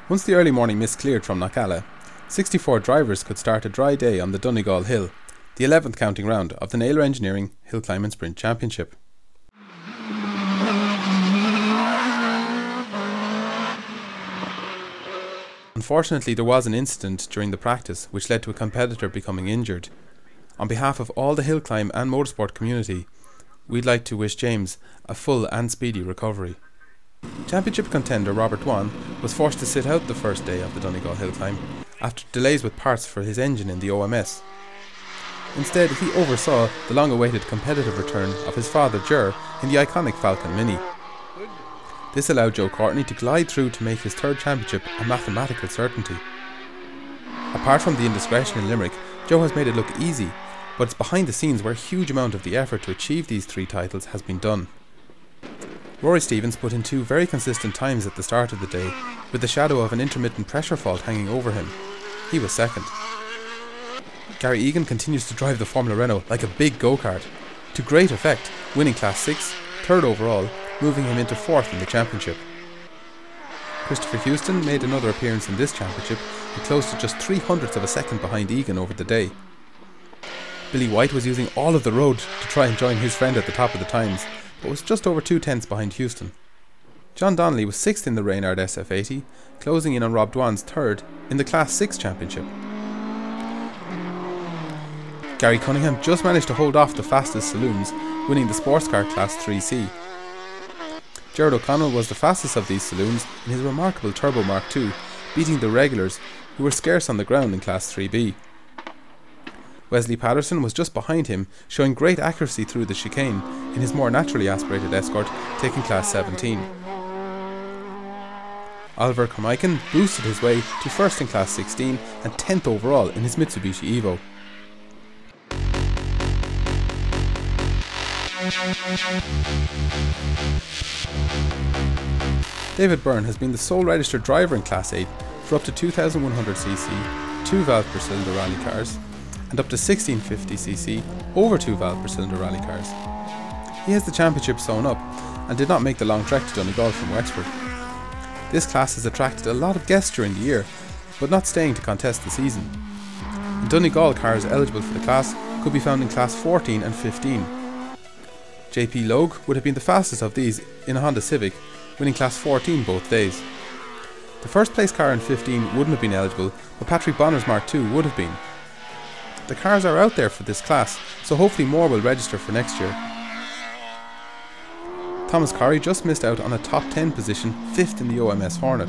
Once the early morning mist cleared from Knockalla, 64 drivers could start a dry day on the Donegal Hill, the 11th counting round of the Naylor Engineering Hillclimb and Sprint Championship. Unfortunately, there was an incident during the practice which led to a competitor becoming injured. On behalf of all the hillclimb and motorsport community, we'd like to wish James a full and speedy recovery. Championship contender Robert Dwan was forced to sit out the first day of the Donegal Hillclimb after delays with parts for his engine in the OMS. Instead, he oversaw the long-awaited competitive return of his father Ger in the iconic Falcon Mini. This allowed Joe Courtney to glide through to make his third championship a mathematical certainty. Apart from the indiscretion in Limerick, Joe has made it look easy, but it's behind the scenes where a huge amount of the effort to achieve these 3 titles has been done. Rory Stevens put in 2 very consistent times at the start of the day, with the shadow of an intermittent pressure fault hanging over him. He was second. Gary Egan continues to drive the Formula Renault like a big go-kart, to great effect, winning Class 6, 3rd overall, moving him into 4th in the championship. Christopher Houston made another appearance in this championship and close to just 0.03 of a second behind Egan over the day. Billy White was using all of the road to try and join his friend at the top of the times, but was just over 0.2 behind Houston. John Donnelly was 6th in the Reynard SF80, closing in on Rob Dwan's 3rd in the Class 6 championship. Gary Cunningham just managed to hold off the fastest saloons, winning the Sports Car Class 3C. Gerard O'Connell was the fastest of these saloons in his remarkable Turbo Mark II, beating the regulars who were scarce on the ground in Class 3B. Wesley Patterson was just behind him, showing great accuracy through the chicane in his more naturally aspirated Escort, taking Class 17. Oliver Carmichael boosted his way to 1st in Class 16 and 10th overall in his Mitsubishi Evo. David Byrne has been the sole registered driver in Class 8 for up to 2100cc, 2 valve per cylinder rally cars, and up to 1650cc, over 2 valve per cylinder rally cars. He has the championship sewn up and did not make the long trek to Donegal from Wexford. This class has attracted a lot of guests during the year, but not staying to contest the season. In Donegal, cars eligible for the class could be found in Class 14 and 15. JP Logue would have been the fastest of these in a Honda Civic, winning Class 14 both days. The first place car in 15 wouldn't have been eligible, but Patrick Bonner's Mark II would have been. The cars are out there for this class, so hopefully more will register for next year. Thomas Corrie just missed out on a top 10 position, 5th in the OMS Hornet.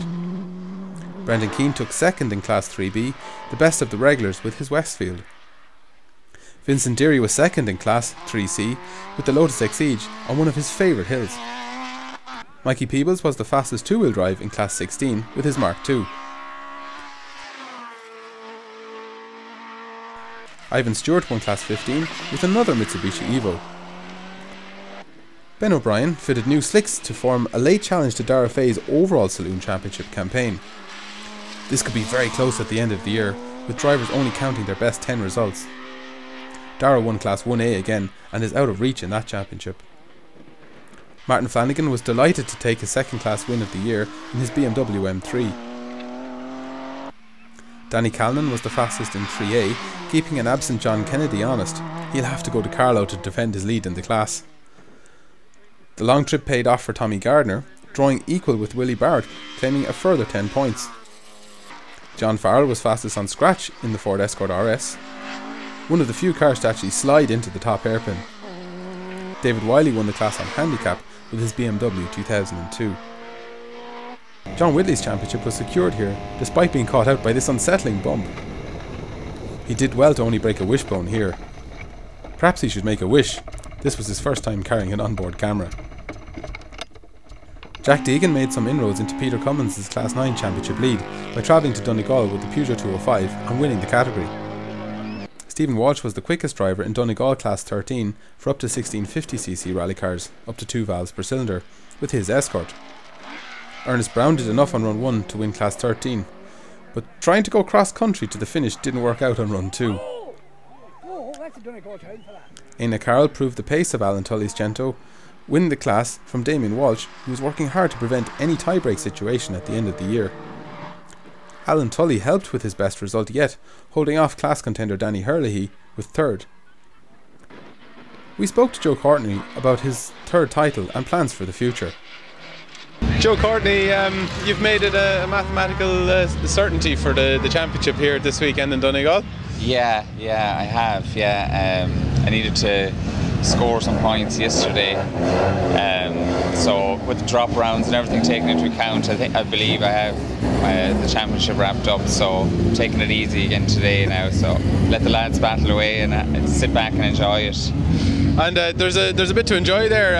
Brendan Keane took 2nd in Class 3B, the best of the regulars with his Westfield. Vincent Deary was 2nd in Class 3C with the Lotus Exige on one of his favourite hills. Mikey Peebles was the fastest 2-wheel drive in Class 16 with his Mark II. Ivan Stewart won Class 15 with another Mitsubishi Evo. Ben O'Brien fitted new slicks to form a late challenge to Dara Faye's overall Saloon Championship campaign. This could be very close at the end of the year, with drivers only counting their best 10 results. Dara won Class 1A again and is out of reach in that championship. Martin Flanagan was delighted to take his 2nd class win of the year in his BMW M3. Danny Calnan was the fastest in 3A, keeping an absent John Kennedy honest. He'll have to go to Carlow to defend his lead in the class. The long trip paid off for Tommy Gardner, drawing equal with Willie Barrett, claiming a further 10 points. John Farrell was fastest on scratch in the Ford Escort RS, one of the few cars to actually slide into the top hairpin. David Wiley won the class on handicap with his BMW 2002. John Whitley's championship was secured here despite being caught out by this unsettling bump. He did well to only break a wishbone here. Perhaps he should make a wish. This was his first time carrying an onboard camera. Jack Deegan made some inroads into Peter Cummins' Class 9 championship lead by travelling to Donegal with the Peugeot 205 and winning the category. Stephen Walsh was the quickest driver in Donegal Class 13 for up to 1650cc rally cars, up to 2 valves per cylinder, with his Escort. Ernest Brown did enough on run 1 to win Class 13, but trying to go cross country to the finish didn't work out on run 2. Aina Carroll proved the pace of Alan Tully's Gento, winning the class from Damien Walsh, who was working hard to prevent any tie-break situation at the end of the year. Alan Tully helped with his best result yet, holding off class contender Danny Herlihy with third. We spoke to Joe Courtney about his third title and plans for the future. Joe Courtney, you've made it a mathematical certainty for the championship here this weekend in Donegal. Yeah, I have. I needed to score some points yesterday, so with the drop rounds and everything taken into account, I believe I have the championship wrapped up. So I'm taking it easy again today now. So let the lads battle away and sit back and enjoy it. And there's a bit to enjoy there.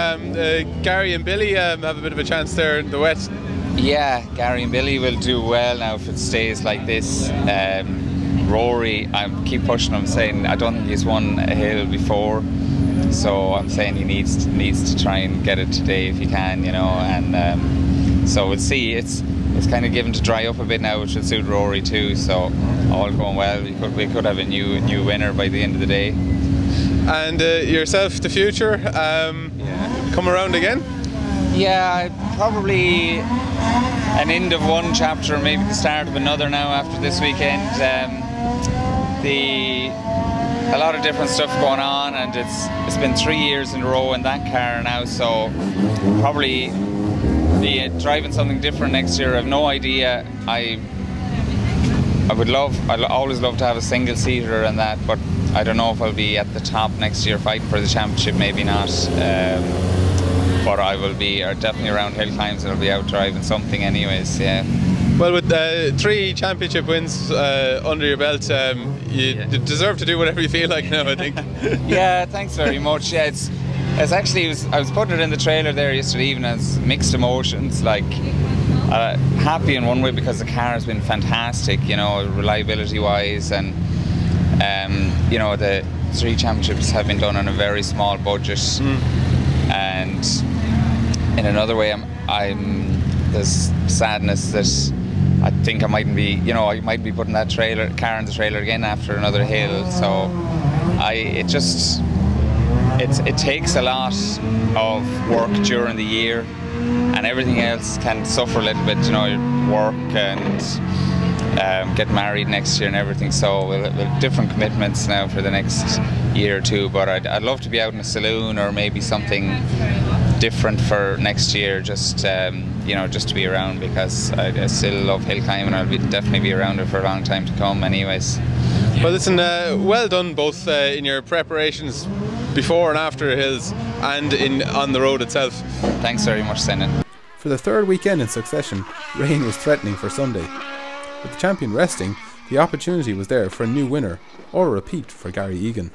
Gary and Billy have a bit of a chance there in the wet. Yeah, Gary and Billy will do well now if it stays like this. Rory, I keep pushing him, saying I don't think he's won a hill before, so I'm saying he needs to try and get it today if he can, and so we'll see. It's kind of given to dry up a bit now, which will suit Rory too, so all going well. We could have a new winner by the end of the day. And yourself, the future, come around again? Yeah, probably an end of one chapter, maybe the start of another now after this weekend. A lot of different stuff going on, and it's been 3 years in a row in that car now, so probably be driving something different next year. I have no idea. I'd always love to have a single seater and that, but I don't know if I'll be at the top next year fighting for the championship, maybe not. But I will be definitely around Hillclimbs, and I'll be out driving something anyways, yeah. Well, with 3 championship wins under your belt, you deserve to do whatever you feel like now, I think. Yeah, thanks very much. Yeah, it's actually, I was putting it in the trailer there yesterday evening as mixed emotions, like happy in one way because the car has been fantastic, reliability wise, and the 3 championships have been done on a very small budget. And in another way, there's sadness that I think I might be putting that car in the trailer again after another hill. So it takes a lot of work during the year, and everything else can suffer a little bit. Work and get married next year and everything. So we'll have different commitments now for the next year or two. But I'd love to be out in a saloon or maybe something different for next year, just to be around, because I still love hill climbing, and I'll definitely be around it for a long time to come anyways. Well, listen, well done both in your preparations before and after hills and on the road itself. Thanks very much, Senan. For the 3rd weekend in succession, rain was threatening for Sunday. With the champion resting, the opportunity was there for a new winner or a repeat for Gary Egan.